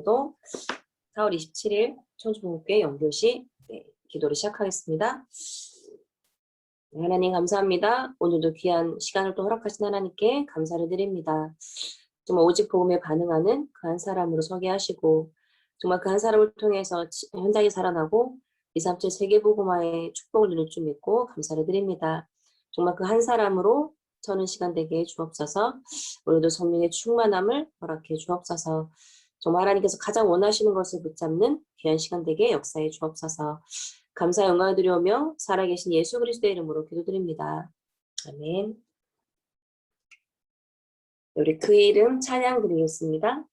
오늘도 4월 27일 청주복음교회 영교시 기도를 시작하겠습니다. 하나님 감사합니다. 오늘도 귀한 시간을 또 허락하신 하나님께 감사를 드립니다. 정말 오직 복음에 반응하는 그 한 사람으로 서게 하시고 정말 그 한 사람을 통해서 현장에 살아나고 237 세계복음화의 축복을 누릴 줄 믿고 감사를 드립니다. 정말 그 한 사람으로 서는 시간 되게 주옵소서. 오늘도 성령의 충만함을 허락해 주옵소서. 정말 하나님께서 가장 원하시는 것을 붙잡는 귀한 시간 되게 역사해 주옵소서. 감사 영광을 드려오며 살아계신 예수 그리스도의 이름으로 기도드립니다. 아멘. 우리 그 이름 찬양 드리겠습니다.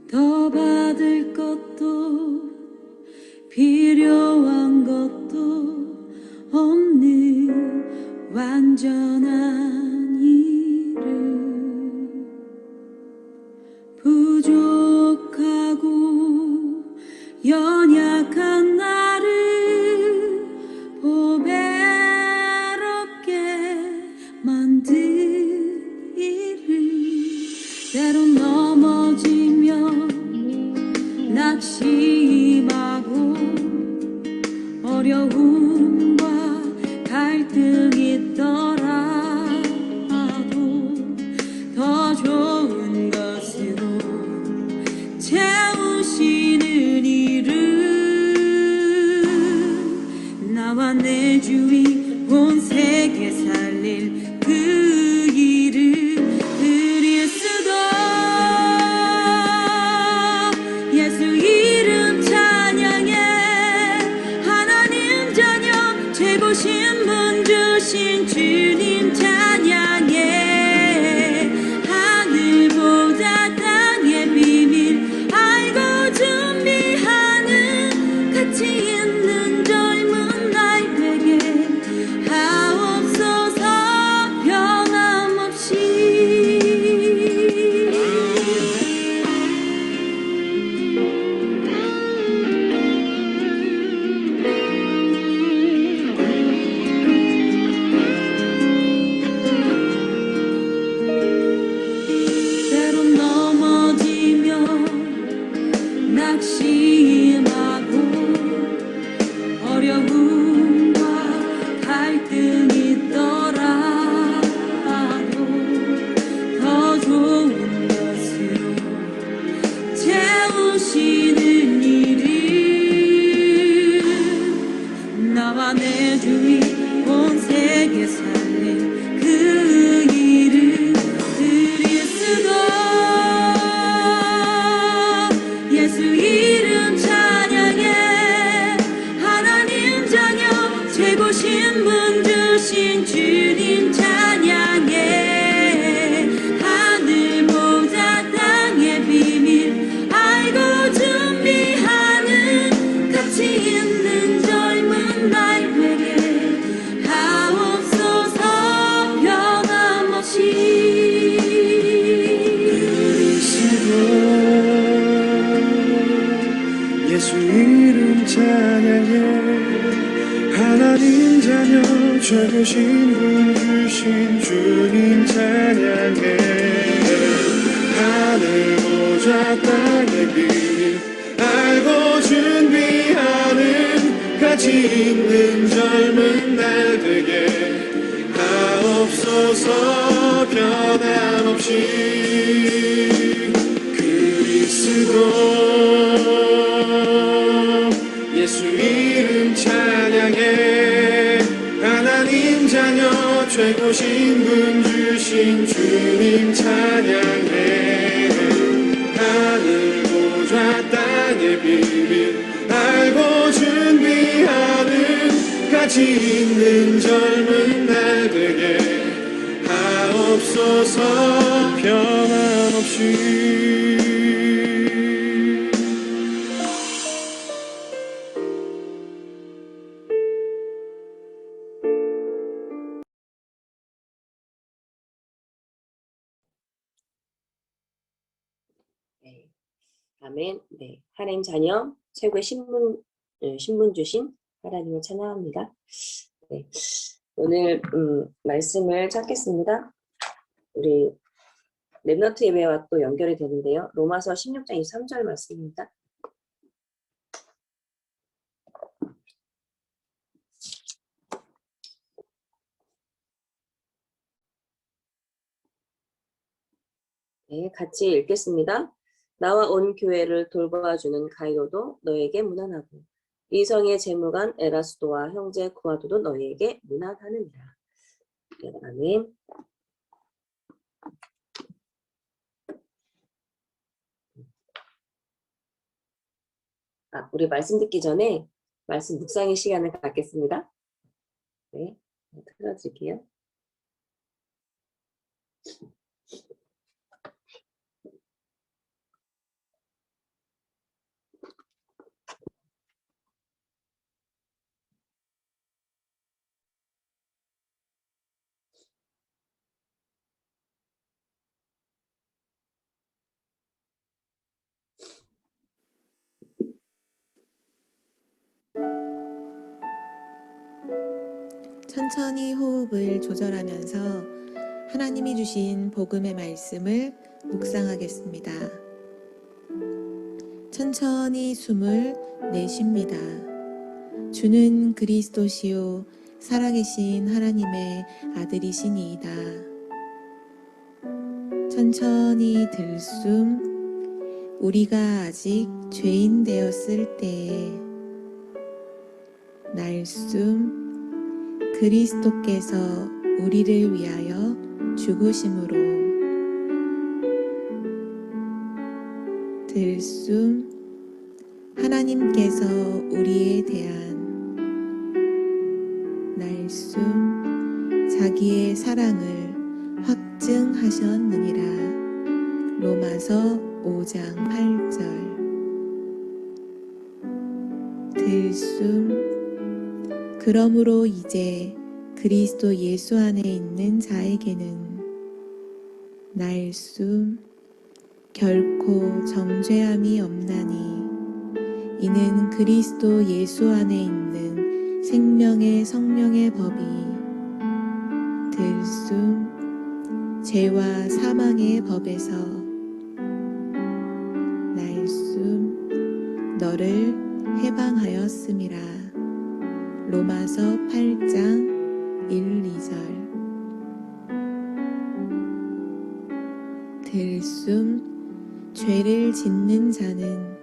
더 받을 것도 필요한 것도 없는 완전한 이름, 부족하고 연약한 나를 보배롭게 만든 이름, 때론 넘어지면 낙심하고 어려움과 갈등이 있더라도 더 좋은 것으로 채우시는 이름, 나와 내 주위 온 세계 살릴 그 이름 그리스도. 예수 이름 찬양해. 하나님 자녀 최고신 분 주신 주님 찬양해. 하늘보다 땅의 비밀 알고 준비하는 가치 있는 젊은 날 되게 하옵소서. 변함없이 때론 넘어지면 낙심하고 어려움과 갈등이 있더라도 더 좋은 것으로 채우시는 이름, 나와 내 주위 온 세계 살릴 그 이름 그리스도. 예수 이름 찬양해. 하나님 자녀 최고신 분 주신 주님 찬양해. 하늘보다 땅의 비밀 알고 준비하는 가치 있는 젊은 날 되게 하옵소서. 변함없이 예수 이름 찬양해. 하나님 자녀 최고신 분 주신 주님 찬양해. 하늘보다 땅의 비밀 알고 준비하는 가치 있는 젊은 날 되게 하옵소서. 변함없이 그리스도. 예수 이름 찬양해. 하나님 자녀 최고신 분 주신 주님 찬양해. 하늘보다 땅의 비밀 알고 준비하는 가치 있는 젊은 날 되게 하옵소서. 변함없이 아멘. 네, 하나님 자녀 최고의 신분 주신 하나님을 찬양합니다. 네, 오늘 말씀을 찾겠습니다. 우리 렘넌트 예배와 또 연결이 되는데요. 로마서 16장 23절 말씀입니다. 네, 같이 읽겠습니다. 나와 온 교회를 돌봐주는 가이오도 너에게 문안하고 이성의 재무관 에라스도와 형제 구아도도 너에게 문안하느니라. 네, 아멘. 우리 말씀 듣기 전에 말씀 묵상의 시간을 갖겠습니다. 네, 틀어드릴게요. 천천히 호흡을 조절하면서 하나님이 주신 복음의 말씀을 묵상하겠습니다. 천천히 숨을 내쉽니다. 주는 그리스도시요 살아계신 하나님의 아들이시니이다. 천천히 들숨, 우리가 아직 죄인 되었을 때에 날숨, 그리스도께서 우리를 위하여 죽으심으로 들숨, 하나님께서 우리에 대한 날숨, 자기의 사랑을 확증하셨느니라. 로마서 5장 8절. 들숨, 그러므로 이제 그리스도 예수 안에 있는 자에게는 날숨, 결코 정죄함이 없나니 이는 그리스도 예수 안에 있는 생명의 성령의 법이 들숨, 죄와 사망의 법에서 날숨, 너를 해방하였음이라. 로마서 8장 1, 2절. 들숨, 죄를 짓는 자는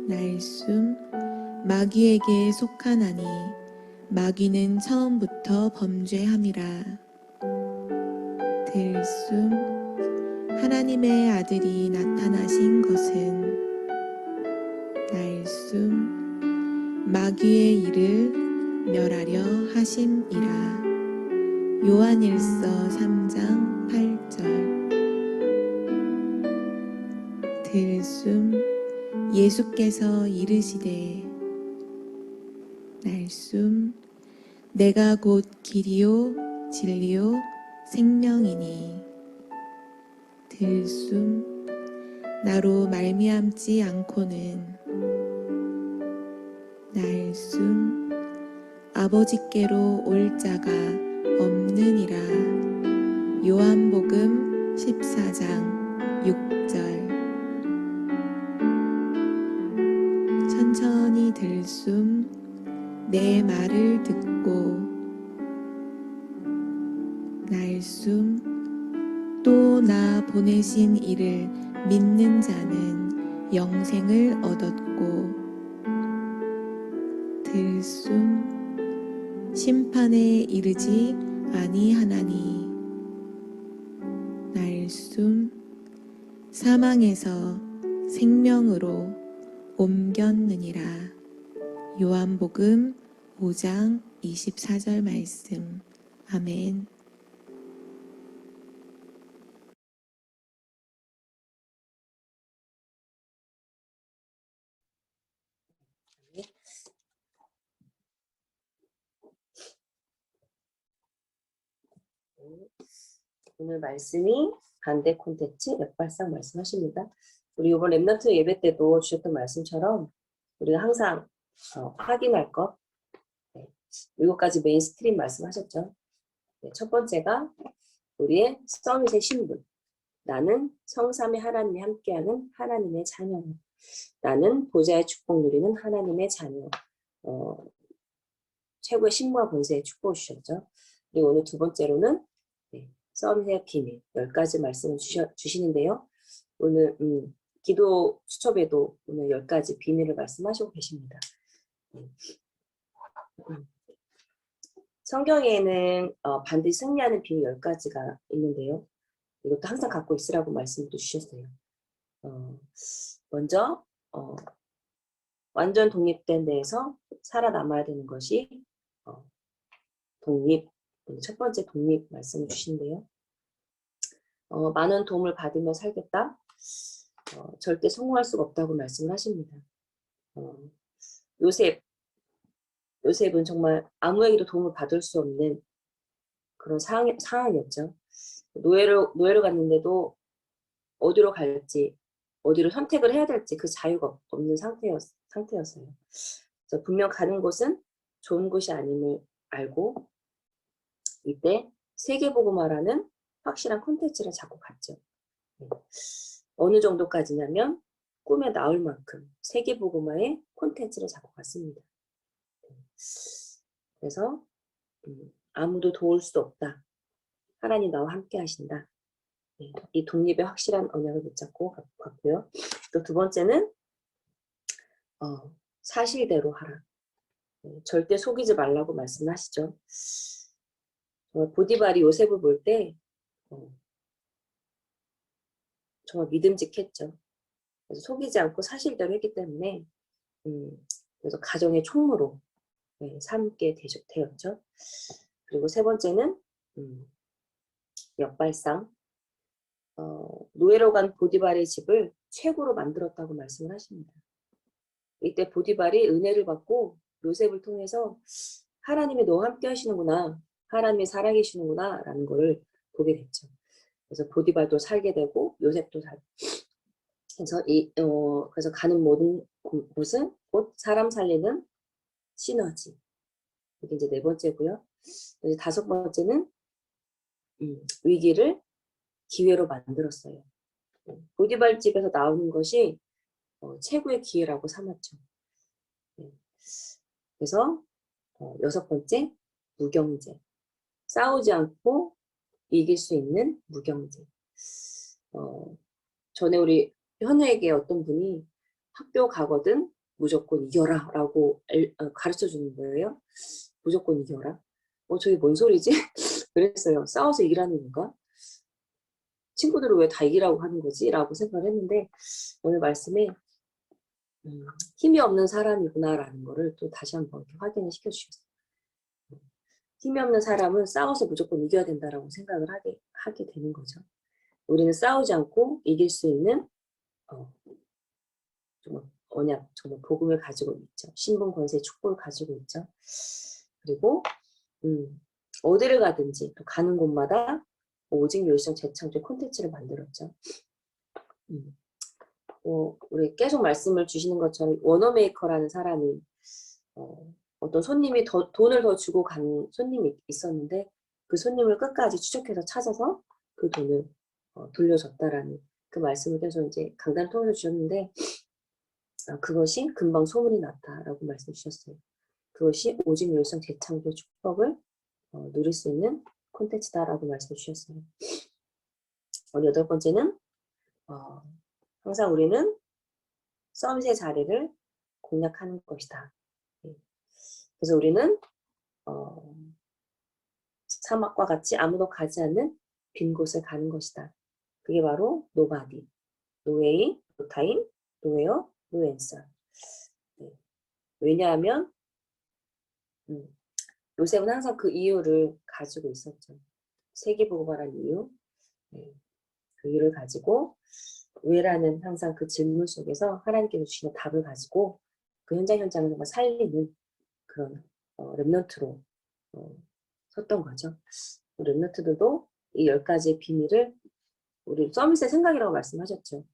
날숨, 마귀에게 속하나니 마귀는 처음부터 범죄함이라. 들숨, 하나님의 아들이 나타나신 것은 날숨, 마귀의 일을 멸하려 하심이라. 요한일서 3장 8절. 들숨, 예수께서 이르시되 날숨, 내가 곧 길이요 진리요 생명이니. 들숨, 나로 말미암지 않고는 날숨, 아버지께로 올 자가 없느니라. 요한복음 14장 6절. 천천히 들숨, 내 말을 듣고 날숨, 또 나 보내신 이를 믿는 자는 영생을 얻었고 들숨, 심판에 이르지 아니하나니. 날숨, 사망에서 생명으로 옮겼느니라. 요한복음 5장 24절 말씀. 아멘. 오늘 말씀이 반대 콘텐츠 역발상 말씀하십니다. 우리 이번 랩넌트 예배 때도 주셨던 말씀처럼 우리가 항상 확인할 것, 네, 7가지 메인스트림 말씀하셨죠. 네, 첫 번째가 우리의 서밋의 신분. 나는 성삼위 하나님이 함께하는 하나님의 자녀. 나는 보좌의 축복 누리는 하나님의 자녀. 최고의 신부와 권세의 축복을 주셨죠. 그리고 오늘 두 번째로는 서밋의 비밀 10가지 말씀을 주시는데요. 오늘 기도 수첩에도 오늘 10가지 비밀을 말씀하시고 계십니다. 성경에는 반드시 승리하는 비밀 10가지가 있는데요. 이것도 항상 갖고 있으라고 말씀도 주셨어요. 먼저 완전 독립된 데에서 살아남아야 되는 것이 독립, 첫 번째 독립 말씀을 주신대요. 많은 도움을 받으며 살겠다. 절대 성공할 수가 없다고 말씀을 하십니다. 요셉은 정말 아무에게도 도움을 받을 수 없는 그런 상황이었죠. 노예로 갔는데도 어디로 갈지, 어디로 선택을 해야 될지 그 자유가 없는 상태였어요. 그래서 분명 가는 곳은 좋은 곳이 아님을 알고 이때 세계복음화라는 확실한 콘텐츠를 잡고 갔죠. 어느 정도까지냐면 꿈에 나올 만큼 세계복음화의 콘텐츠를 잡고 갔습니다. 그래서 아무도 도울 수도 없다. 하나님 나와 함께 하신다. 이 독립의 확실한 언약을 붙잡고 갔고요. 또 두 번째는 사실대로 하라. 절대 속이지 말라고 말씀하시죠. 보디발이 요셉을 볼 때 정말 믿음직했죠. 그래서 속이지 않고 사실대로 했기 때문에 그래서 가정의 총무로 삼게 되었죠. 그리고 세 번째는 역발상. 노예로 간 보디발의 집을 최고로 만들었다고 말씀을 하십니다. 이때 보디발이 은혜를 받고 요셉을 통해서 하나님이 너와 함께 하시는구나, 하나님이 살아계시는구나 라는 것을 보게 됐죠. 그래서 보디발도 살게 되고 요셉도 살고, 그래서 가는 모든 곳은 곧 사람 살리는 시너지. 이게 이제 네 번째고요. 이제 다섯 번째는 위기를 기회로 만들었어요. 보디발 집에서 나오는 것이 최고의 기회라고 삼았죠. 그래서 여섯 번째, 무경제. 싸우지 않고 이길 수 있는 무경제. 전에 우리 현우에게 어떤 분이 학교 가거든 무조건 이겨라 라고 가르쳐 주는 거예요. 무조건 이겨라. 저게 뭔 소리지? 그랬어요. 싸워서 이기라는 건가? 친구들은 왜 다 이기라고 하는 거지? 라고 생각을 했는데 오늘 말씀에 힘이 없는 사람이구나 라는 거를 또 다시 한번 확인을 시켜주셨어요. 힘이 없는 사람은 싸워서 무조건 이겨야 된다라고 생각을 하게 되는 거죠. 우리는 싸우지 않고 이길 수 있는 정말 언약, 정말 복음을 가지고 있죠. 신분, 권세, 축복을 가지고 있죠. 그리고 어디를 가든지 또 가는 곳마다 오직 요청 재창조 콘텐츠를 만들었죠. 우리 계속 말씀을 주시는 것처럼 워너메이커라는 사람이 어떤 손님이 돈을 더 주고 간 손님이 있었는데 그 손님을 끝까지 추적해서 찾아서 그 돈을 돌려줬다라는 그 말씀을 계속 이제 강단을 통해서 주셨는데 그것이 금방 소문이 났다라고 말씀 주셨어요. 그것이 오직 열성 재창조 축복을 누릴 수 있는 콘텐츠다라고 말씀 주셨어요. 여덟 번째는 항상 우리는 서밋의 자리를 공략하는 것이다. 그래서 우리는 사막과 같이 아무도 가지 않는 빈 곳을 가는 것이다. 그게 바로 노바디, 노웨이, 노타임, 노웨어, 노앤서. 왜냐하면 요셉은 항상 그 이유를 가지고 있었죠. 세계복음화라는 이유. 그 이유를 가지고 왜라는 항상 그 질문 속에서 하나님께서 주시는 답을 가지고 그 현장을 정말 살리는 그런 랩넌트로 섰던 거죠. 랩넌트들도 이 10가지의 비밀을 우리 서밋의 생각이라고 말씀하셨죠.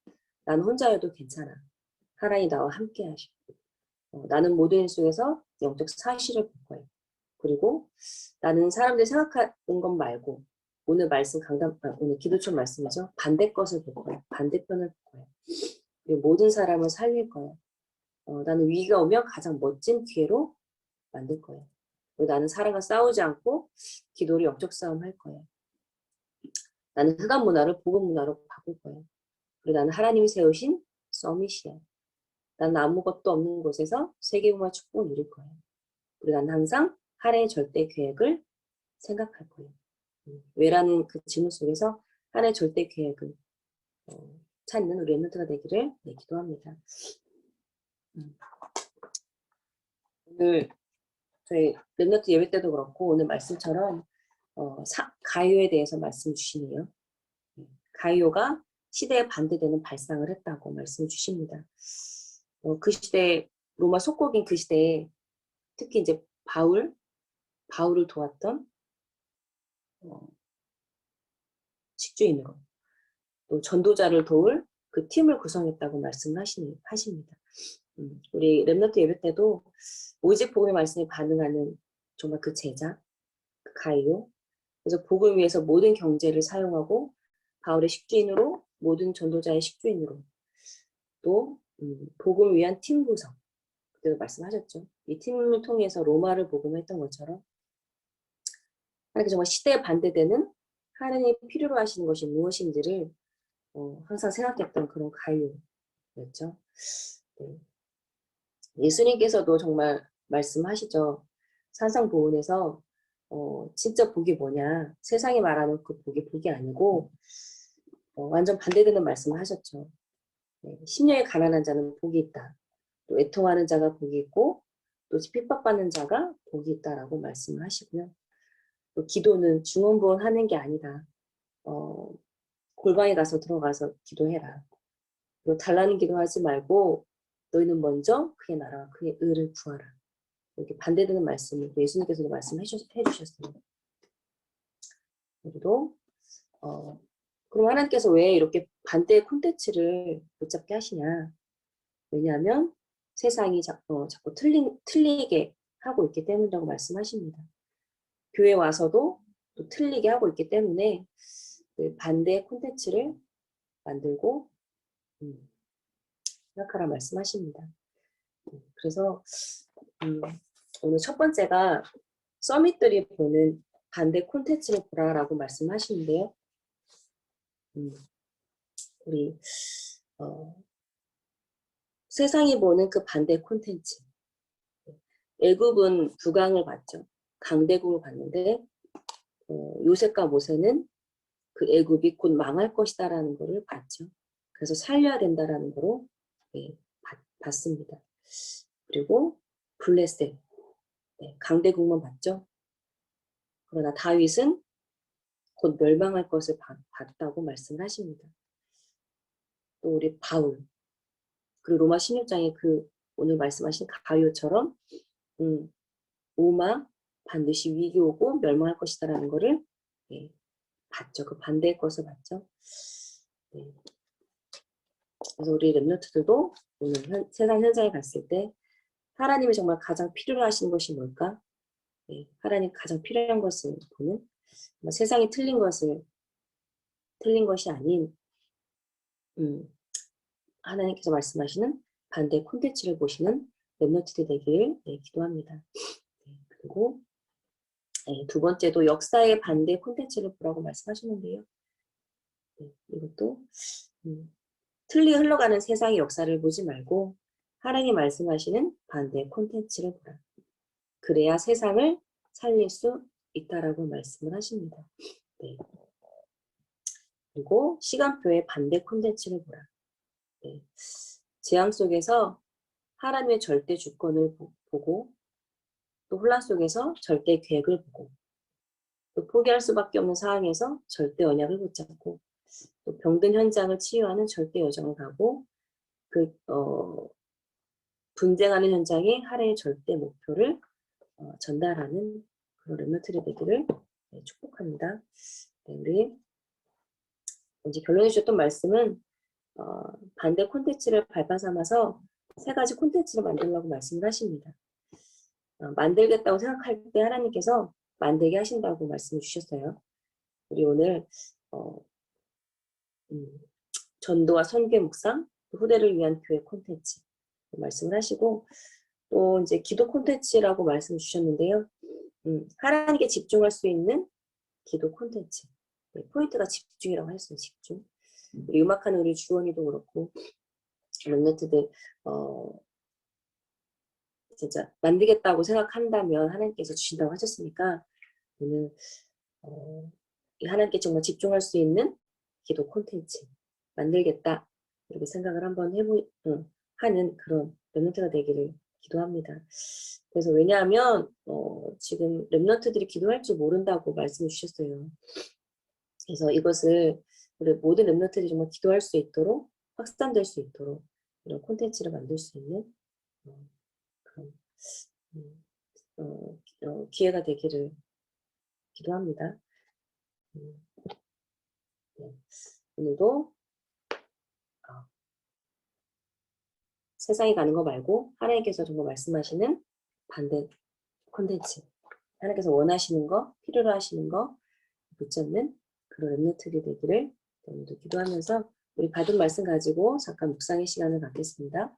나는 혼자여도 괜찮아. 하나님이 나와 함께 하셔. 나는 모든 일 속에서 영적 사실을 볼 거야. 그리고 나는 사람들이 생각하는 것 말고 오늘 말씀 오늘 기도처 말씀이죠. 반대 것을 볼 거야. 반대편을 볼 거야. 그리고 모든 사람을 살릴 거야. 나는 위기가 오면 가장 멋진 기회로 만들 거야. 그리고 나는 사람과 싸우지 않고 기도를 영적 싸움 할 거야. 나는 흑암 문화를 복음 문화로 바꿀 거야. 그리고 나는 하나님이 세우신 서밋이야. 나는 아무것도 없는 곳에서 세계문화 축복을 누릴 거야. 그리고 나는 항상 하나님의 절대 계획을 생각할 거예요. 왜라는 그 질문 속에서 하나님의 절대 계획을 찾는 우리 랩런트가 되기를 기도합니다. 오늘 저희 랩런트 예배 때도 그렇고 오늘 말씀처럼 가요에 대해서 말씀 주시네요. 가요가 시대에 반대되는 발상을 했다고 말씀 주십니다. 그 시대 로마 속국인 그 시대에 특히 이제 바울을 도왔던 식주인으로 또 전도자를 도울 그 팀을 구성했다고 말씀하십니다. 우리 랩런트 예배 때도 오직 복음의 말씀에 반응하는 정말 그 제자, 그 가이오. 그래서 복음 위해서 모든 경제를 사용하고 바울의 식주인으로 모든 전도자의 식주인으로 또 복음을 위한 팀 구성. 그때도 말씀하셨죠. 이 팀을 통해서 로마를 복음했던 것처럼 하나님께 정말 시대에 반대되는 하나님이 필요로 하시는 것이 무엇인지를 항상 생각했던 그런 가이오였죠. 네. 예수님께서도 정말 말씀하시죠. 산상보훈에서 진짜 복이 뭐냐. 세상이 말하는 그 복이 아니고 완전 반대되는 말씀을 하셨죠. 네. 심령이 가난한 자는 복이 있다. 또 애통하는 자가 복이 있고 또 핍박받는 자가 복이 있다라고 말씀을 하시고요. 또 기도는 중언부언하는 게 아니다. 골방에 가서 들어가서 기도해라. 그리고 달라는 기도하지 말고 너희는 먼저 그의 나라와 그의 의를 구하라. 이렇게 반대되는 말씀을 예수님께서도 말씀해 주셨어요. 그리고 그럼 하나님께서 왜 이렇게 반대의 콘텐츠를 붙잡게 하시냐? 왜냐하면 세상이 자꾸 틀리게 하고 있기 때문이라고 말씀하십니다. 교회 와서도 또 틀리게 하고 있기 때문에 그 반대의 콘텐츠를 만들고 생각하라 말씀하십니다. 그래서 오늘 첫 번째가 서밋들이 보는 반대 콘텐츠를 보라라고 말씀하시는데요. 우리 세상이 보는 그 반대 콘텐츠. 애굽은 북왕을 봤죠. 강대국을 봤는데 요셉과 모세는 그 애굽이 곧 망할 것이다라는 것을 봤죠. 그래서 살려야 된다라는 거로 봤습니다. 그리고 블레셋, 강대국만 봤죠. 그러나 다윗은 곧 멸망할 것을 봤다고 말씀을 하십니다. 또 우리 바울, 그리고 로마 16장에 그 오늘 말씀하신 가요처럼 오마 반드시 위기 오고 멸망할 것이다라는 거를 봤죠. 그 반대의 것을 봤죠. 네. 그래서 우리 랩런트들도 오늘 세상 현장에 갔을 때 하나님이 정말 가장 필요로 하시는 것이 뭘까? 하나님 가장 필요한 것을 보는 세상이 틀린 것이 아닌 하나님께서 말씀하시는 반대 콘텐츠를 보시는 랩런트들 되기를 기도합니다. 그리고 두 번째도 역사의 반대 콘텐츠를 보라고 말씀하시는데요. 이것도 틀리게 흘러가는 세상의 역사를 보지 말고 하나님이 말씀하시는 반대 콘텐츠를 보라. 그래야 세상을 살릴 수 있다라고 말씀을 하십니다. 네. 그리고 시간표의 반대 콘텐츠를 보라. 네. 재앙 속에서 하나님의 절대 주권을 보고 또 혼란 속에서 절대 계획을 보고 또 포기할 수밖에 없는 상황에서 절대 언약을 붙잡고 또 병든 현장을 치유하는 절대 여정을 가고 그 분쟁하는 현장에 하나님의 절대 목표를 전달하는 그런 랩런트들이 되기를 축복합니다. 네, 우리 이제 결론해 주셨던 말씀은 반대 콘텐츠를 발판 삼아서 3가지 콘텐츠를 만들려고 말씀을 하십니다. 만들겠다고 생각할 때 하나님께서 만들게 하신다고 말씀을 주셨어요. 우리 오늘 전도와 선교의 묵상, 후대를 위한 교회 콘텐츠 말씀을 하시고, 또 이제 기도 콘텐츠라고 말씀을 주셨는데요. 하나님께 집중할 수 있는 기도 콘텐츠. 포인트가 집중이라고 했어요. 집중. 우리 음악하는 우리 주원이도 그렇고 랩런트들 진짜 만들겠다고 생각한다면 하나님께서 주신다고 하셨으니까 오늘 하나님께 정말 집중할 수 있는 기도 콘텐츠 만들겠다 이렇게 생각을 한번 하는 그런 랩런트가 되기를 기도합니다. 그래서 왜냐하면 지금 랩런트들이 기도할 줄 모른다고 말씀을 주셨어요. 그래서 이것을 우리 모든 랩런트들이 정말 기도할 수 있도록 확산될 수 있도록 이런 콘텐츠를 만들 수 있는 그런 기회가 되기를 기도합니다. 네. 오늘도 세상에 가는 거 말고 하나님께서 정말 말씀하시는 반대 콘텐츠, 하나님께서 원하시는 거, 필요로 하시는 거 붙잡는 그런 랩런트들이 되기를 오늘도 기도하면서 우리 받은 말씀 가지고 잠깐 묵상의 시간을 갖겠습니다.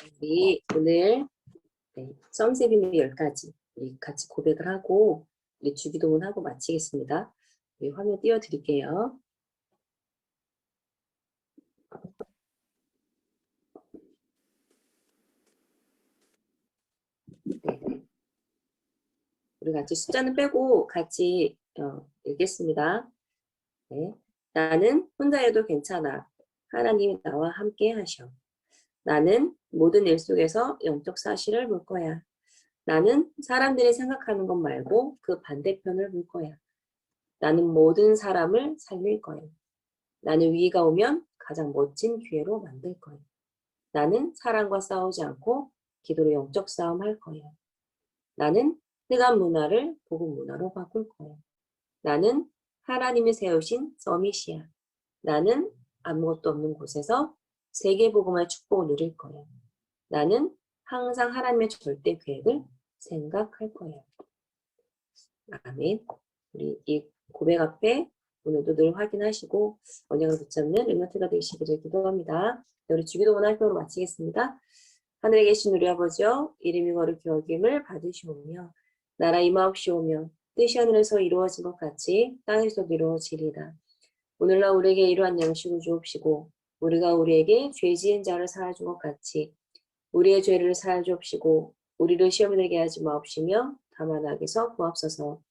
우리 오늘 썸세빔의 10가지 우리 같이 고백을 하고 우리 주기도문 하고 마치겠습니다. 우리 화면 띄워드릴게요. 네. 우리 같이 숫자는 빼고 같이 읽겠습니다. 네. 나는 혼자여도 괜찮아. 하나님이 나와 함께 하셔. 나는 모든 일 속에서 영적 사실을 볼 거야. 나는 사람들이 생각하는 것 말고 그 반대편을 볼 거야. 나는 모든 사람을 살릴 거야. 나는 위기가 오면 가장 멋진 기회로 만들 거야. 나는 사랑과 싸우지 않고 기도로 영적 싸움 할 거야. 나는 흑암 문화를 복음 문화로 바꿀 거야. 나는 하나님이 세우신 서밋이야. 나는 아무것도 없는 곳에서 세계 복음의 축복을 누릴 거야. 나는 항상 하나님의 절대 계획을 생각할 거야. 아멘. 우리 이 고백 앞에 오늘도 늘 확인하시고 언약을 붙잡는 렘넌트가 되시기를 기도합니다. 우리 주기도문 활동으로 마치겠습니다. 하늘에 계신 우리 아버지여, 이름이 거룩히 여김을 받으시오며 나라 임하옵시오며 뜻이 하늘에서 이루어진 것 같이 땅에서도 이루어지리이다. 오늘날 우리에게 이러한 양식을 주옵시고 우리가 우리에게 죄 지은 자를 사하준 것 같이 우리의 죄를 사하여 주옵시고 우리를 시험에 들게 하지 마옵시며 다만 악에서 구하옵소서.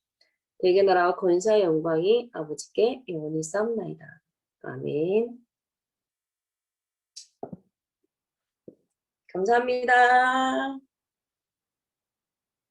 대개 나라와 권사의 영광이 아버지께 영원히 싸움나이다. 아멘. 감사합니다.